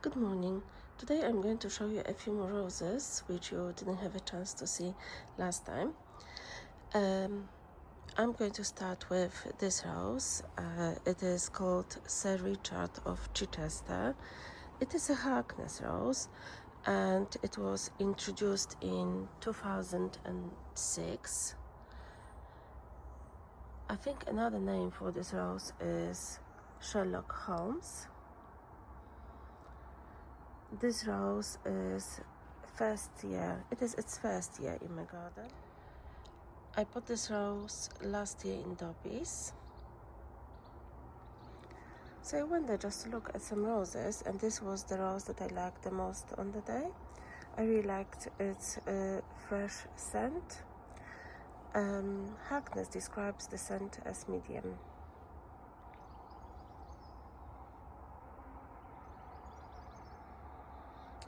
Good morning. Today I'm going to show you a few more roses which you didn't have a chance to see last time. I'm going to start with this rose. It is called Sir Richard of Chichester. It is a Harkness rose and it was introduced in 2006. I think another name for this rose is Sherlock Holmes. This rose is its first year in my garden. I bought this rose last year in Dobbies. So I went there just to look at some roses, and this was the rose that I liked the most on the day. I really liked its fresh scent. Harkness describes the scent as medium.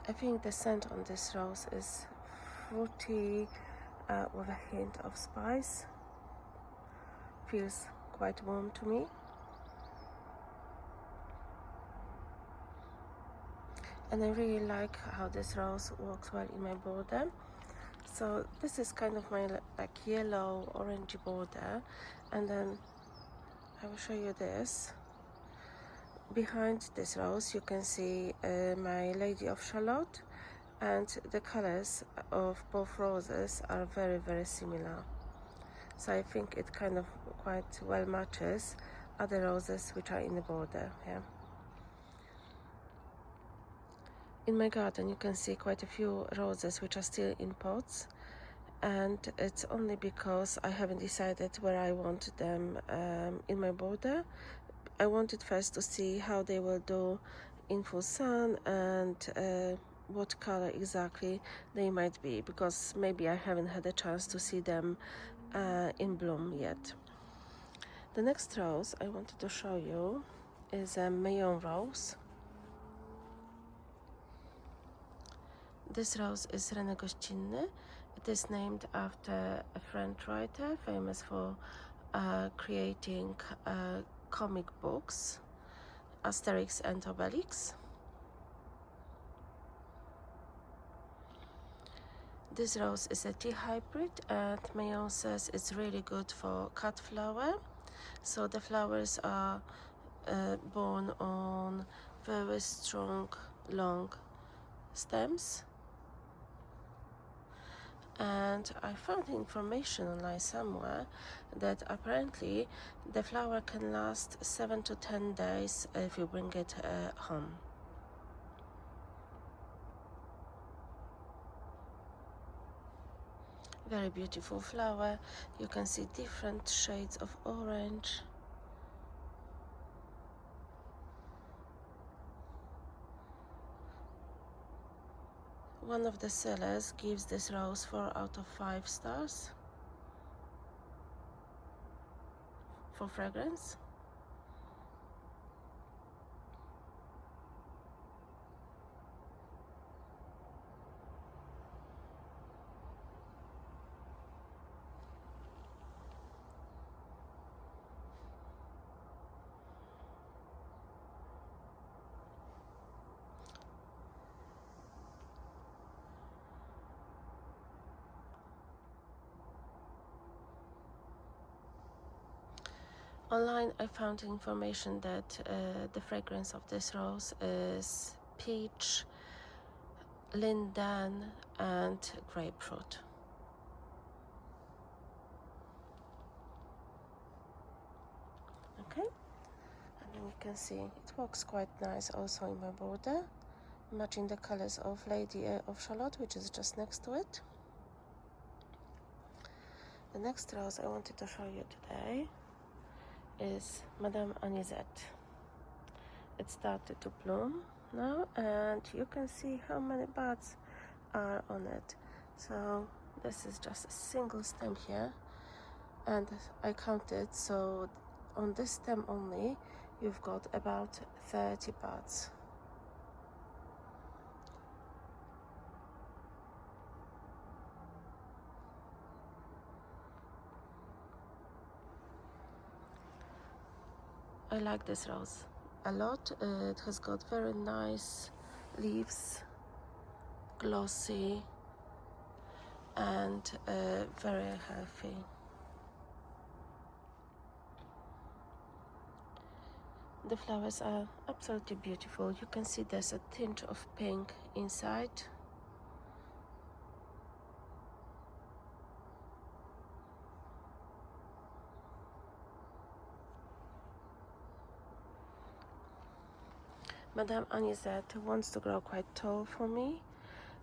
I think the scent on this rose is fruity with a hint of spice. Feels quite warm to me. And I really like how this rose works well in my border. So this is kind of my like yellow orangey border, and then I will show you this. Behind this rose you can see my Lady of Shalott, and the colors of both roses are very similar. So I think it kind of quite well matches other roses which are in the border here. In my garden you can see quite a few roses which are still in pots, and it's only because I haven't decided where I want them in my border. I wanted first to see how they will do in full sun and what color exactly they might be, because maybe I haven't had a chance to see them in bloom yet. The next rose I wanted to show you is a Mayon rose. This rose is Rene Goscinny. It is named after a French writer famous for creating comic books, Asterix and Obelix. This rose is a tea hybrid, and Mayon says it's really good for cut flower. So the flowers are borne on very strong, long stems. And I found information online somewhere that apparently the flower can last 7 to 10 days if you bring it home. Very beautiful flower. You can see different shades of orange. One of the sellers gives this rose 4 out of 5 stars for fragrance. Online I found information that the fragrance of this rose is peach, linden and grapefruit. Okay, and then you can see it works quite nice also in my border, matching the colors of Lady of Shalott, which is just next to it. The next rose I wanted to show you today is Madame Anisette. It started to bloom now, and you can see how many buds are on it. So this is just a single stem here, and I counted, so on this stem only you've got about 30 buds. I like this rose a lot. It has got very nice leaves, glossy, and very healthy. The flowers are absolutely beautiful. You can see there's a tinge of pink inside. Madame Anisette wants to grow quite tall for me,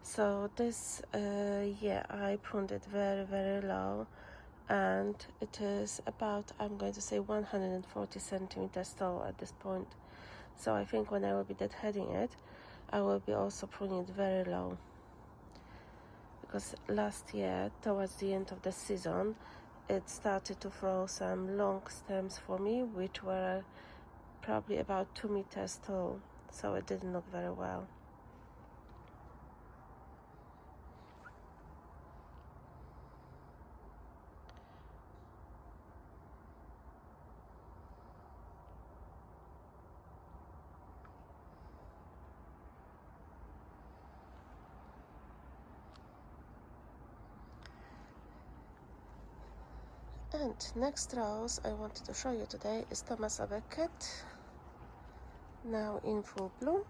so this year I pruned it very low, and it is about, I'm going to say, 140 centimeters tall at this point. So I think when I will be deadheading it, I will be also pruning it very low, because last year towards the end of the season it started to throw some long stems for me, which were probably about 2 meters tall, so it didn't look very well. And next rose I wanted to show you today is Thomas à Becket, now in full bloom.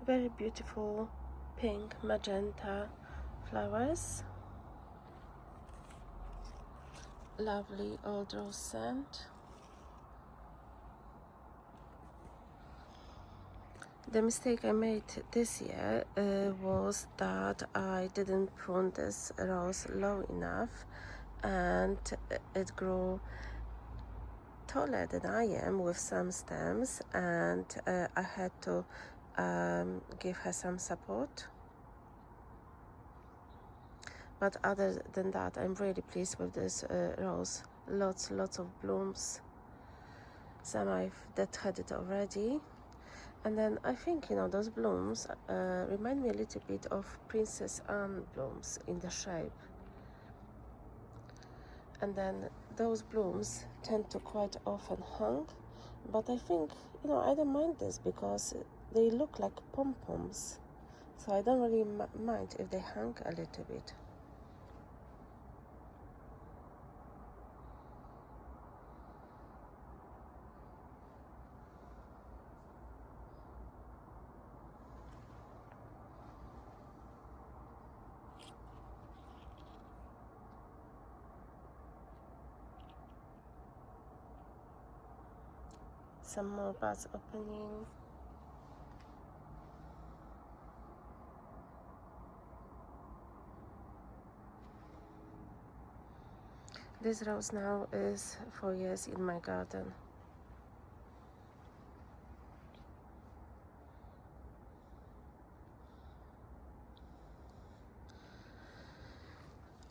Very beautiful pink magenta flowers, lovely old rose scent. The mistake I made this year was that I didn't prune this rose low enough, and it grew taller than I am with some stems, and I had to give her some support. But other than that, I'm really pleased with this rose. Lots of blooms. Some I've deadheaded already. And then I think, those blooms remind me a little bit of Princess Anne blooms in the shape. And then those blooms tend to quite often hang, but I think, I don't mind this because they look like pom-poms. So I don't really mind if they hang a little bit. Some more buds opening. This rose now is 4 years in my garden.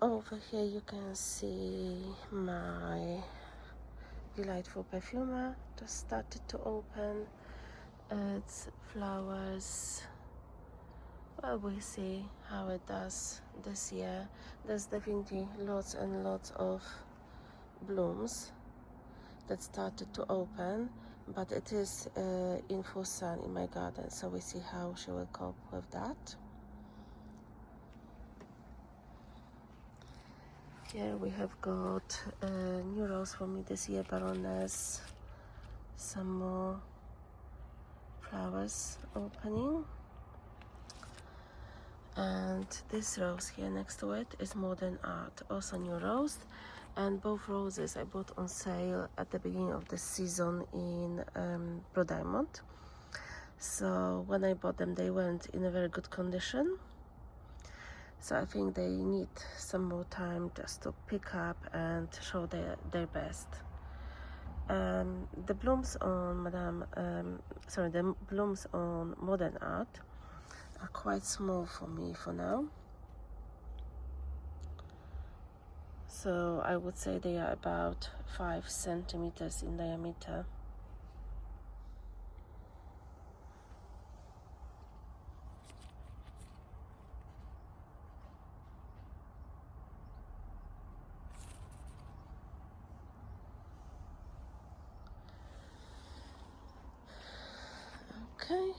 Over here you can see my delightful perfumer just started to open its flowers. Well, we'll see how it does this year. There's definitely lots and lots of blooms that started to open, but it is in full sun in my garden, so we see how she will cope with that. Here we have got a new rose for me this year, Baroness. Some more flowers opening. And this rose here next to it is Modern Art, also new rose. And both roses I bought on sale at the beginning of the season in Blue Diamond. So when I bought them, they weren't in a very good condition. So I think they need some more time just to pick up and show their best. The blooms on the blooms on Modern Art are quite small for me for now. So I would say they are about 5 centimeters in diameter. Okay,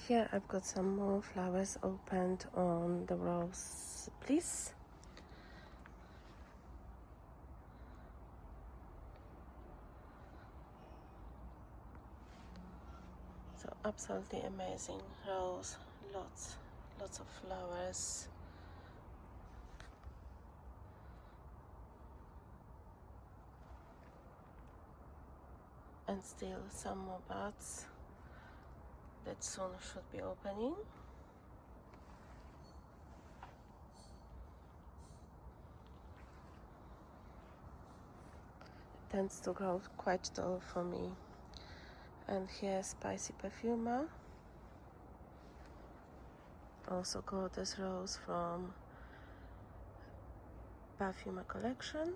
here I've got some more flowers opened on the rose bliss. So absolutely amazing rose, lots of flowers. And still some more buds that soon should be opening. It tends to grow quite tall for me. And here's Spicy Perfumer. Also gorgeous rose from Perfumer collection.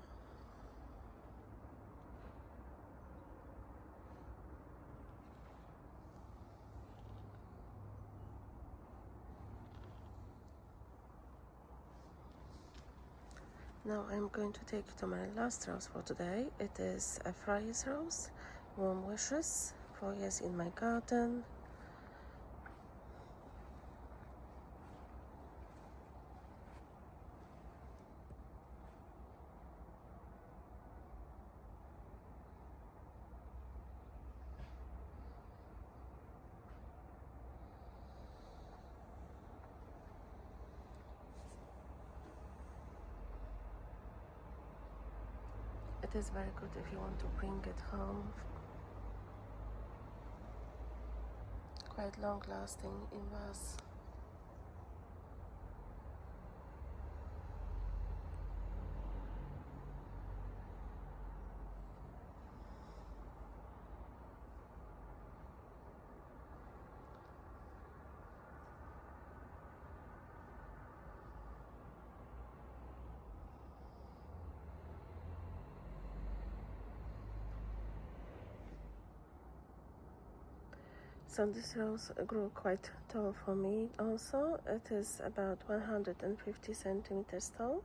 Now I'm going to take you to my last rose for today. It is a Fry's rose, Warm Wishes, 4 years in my garden. It is very good if you want to bring it home. Quite long lasting in vase. So this rose grew quite tall for me also. It is about 150 centimeters tall.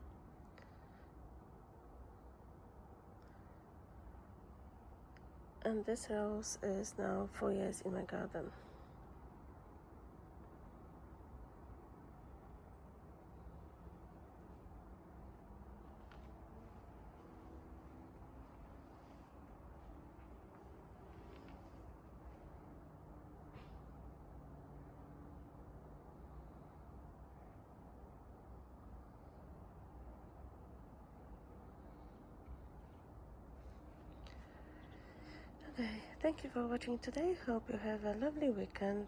And this rose is now 4 years in my garden. Okay, thank you for watching today. Hope you have a lovely weekend.